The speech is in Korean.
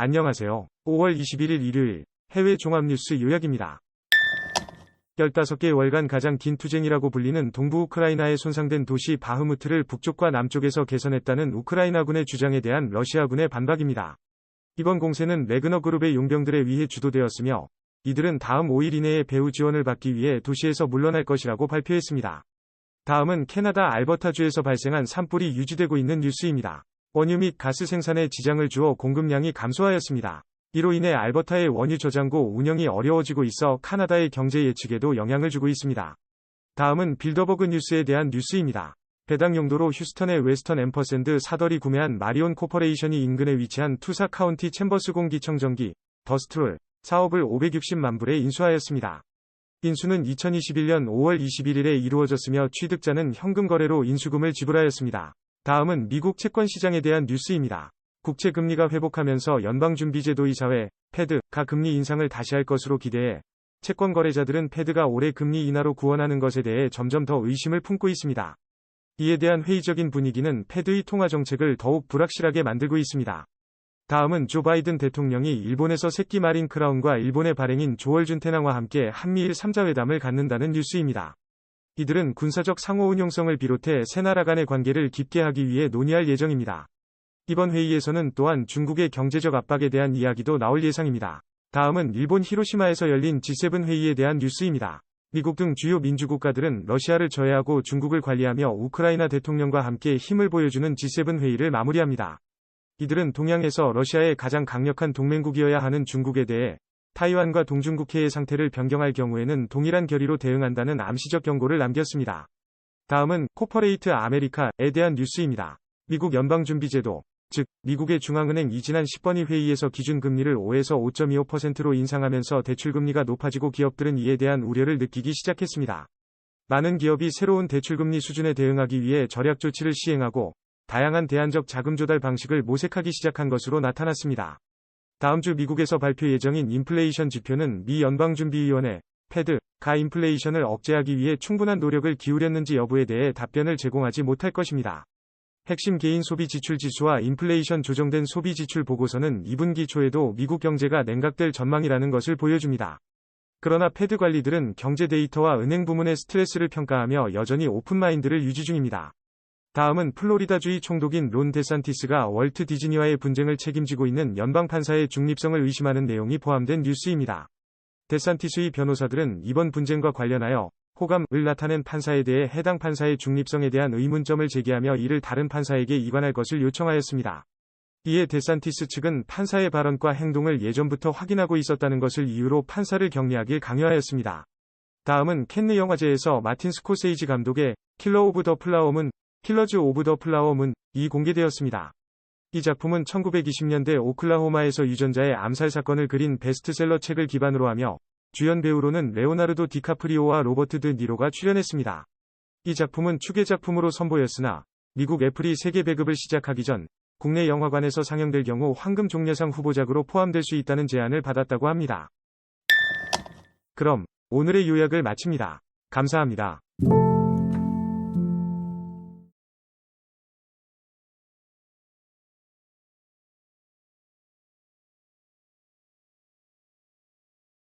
안녕하세요. 5월 21일 일요일 해외 종합뉴스 요약입니다. 15개 월간 가장 긴 투쟁이라고 불리는 동부 우크라이나의 손상된 도시 바흐무트를 북쪽과 남쪽에서 개선했다는 우크라이나군의 주장에 대한 러시아군의 반박입니다. 이번 공세는 레그너 그룹의 용병들에 의해 주도되었으며 이들은 다음 5일 이내에 배후 지원을 받기 위해 도시에서 물러날 것이라고 발표했습니다. 다음은 캐나다 알버타주에서 발생한 산불이 유지되고 있는 뉴스입니다. 원유 및 가스 생산에 지장을 주어 공급량이 감소하였습니다. 이로 인해 알버타의 원유 저장고 운영이 어려워지고 있어 카나다의 경제 예측에도 영향을 주고 있습니다. 다음은 빌더버그 뉴스에 대한 뉴스입니다. 배당 용도로 휴스턴의 웨스턴 앰퍼샌드 사덜이 구매한 마리온 코퍼레이션이 인근에 위치한 투사 카운티 챔버스 공기청정기 더스트롤 사업을 560만 불에 인수하였습니다. 인수는 2021년 5월 21일에 이루어졌으며 취득자는 현금 거래로 인수금을 지불하였습니다. 다음은 미국 채권 시장에 대한 뉴스입니다. 국채 금리가 회복하면서 연방준비제도이사회 패드가 금리 인상을 다시 할 것으로 기대해 채권 거래자들은 패드가 올해 금리 인하로 구원하는 것에 대해 점점 더 의심을 품고 있습니다. 이에 대한 회의적인 분위기는 패드의 통화 정책을 더욱 불확실하게 만들고 있습니다. 다음은 조 바이든 대통령이 일본에서 새끼 마린 크라운과 일본의 발행인 조얼준 테낭과 함께 한미일 3자회담을 갖는다는 뉴스입니다. 이들은 군사적 상호 운용성을 비롯해 세 나라 간의 관계를 깊게 하기 위해 논의할 예정입니다. 이번 회의에서는 또한 중국의 경제적 압박에 대한 이야기도 나올 예상입니다. 다음은 일본 히로시마에서 열린 G7 회의에 대한 뉴스입니다. 미국 등 주요 민주국가들은 러시아를 저해하고 중국을 관리하며 우크라이나 대통령과 함께 힘을 보여주는 G7 회의를 마무리합니다. 이들은 동양에서 러시아의 가장 강력한 동맹국이어야 하는 중국에 대해 타이완과 동중국해의 상태를 변경할 경우에는 동일한 결의로 대응한다는 암시적 경고를 남겼습니다. 다음은 코퍼레이트 아메리카에 대한 뉴스입니다. 미국 연방준비제도, 즉 미국의 중앙은행이 지난 10번위 회의에서 기준금리를 5에서 5.25%로 인상하면서 대출금리가 높아지고 기업들은 이에 대한 우려를 느끼기 시작했습니다. 많은 기업이 새로운 대출금리 수준에 대응하기 위해 절약 조치를 시행하고 다양한 대안적 자금 조달 방식을 모색하기 시작한 것으로 나타났습니다. 다음 주 미국에서 발표 예정인 인플레이션 지표는 미 연방준비위원회 패드가 인플레이션을 억제하기 위해 충분한 노력을 기울였는지 여부에 대해 답변을 제공하지 못할 것입니다. 핵심 개인 소비 지출 지수와 인플레이션 조정된 소비 지출 보고서는 2분기 초에도 미국 경제가 냉각될 전망이라는 것을 보여줍니다. 그러나 패드 관리들은 경제 데이터와 은행 부문의 스트레스를 평가하며 여전히 오픈마인드를 유지 중입니다. 다음은 플로리다주의 총독인 론 데산티스가 월트 디즈니와의 분쟁을 책임지고 있는 연방판사의 중립성을 의심하는 내용이 포함된 뉴스입니다. 데산티스의 변호사들은 이번 분쟁과 관련하여 호감을 나타낸 판사에 대해 해당 판사의 중립성에 대한 의문점을 제기하며 이를 다른 판사에게 이관할 것을 요청하였습니다. 이에 데산티스 측은 판사의 발언과 행동을 예전부터 확인하고 있었다는 것을 이유로 판사를 격리하길 강요하였습니다. 다음은 캔느 영화제에서 마틴 스코세이지 감독의 킬러 오브 더 플라워문 킬러즈 오브 더 플라워문이 공개되었습니다. 이 작품은 1920년대 오클라호마에서 유전자의 암살 사건을 그린 베스트셀러 책을 기반으로 하며 주연 배우로는 레오나르도 디카프리오와 로버트 드 니로가 출연했습니다. 이 작품은 추계 작품으로 선보였으나 미국 애플이 세계 배급을 시작하기 전 국내 영화관에서 상영될 경우 황금 종려상 후보작으로 포함될 수 있다는 제안을 받았다고 합니다. 그럼 오늘의 요약을 마칩니다. 감사합니다.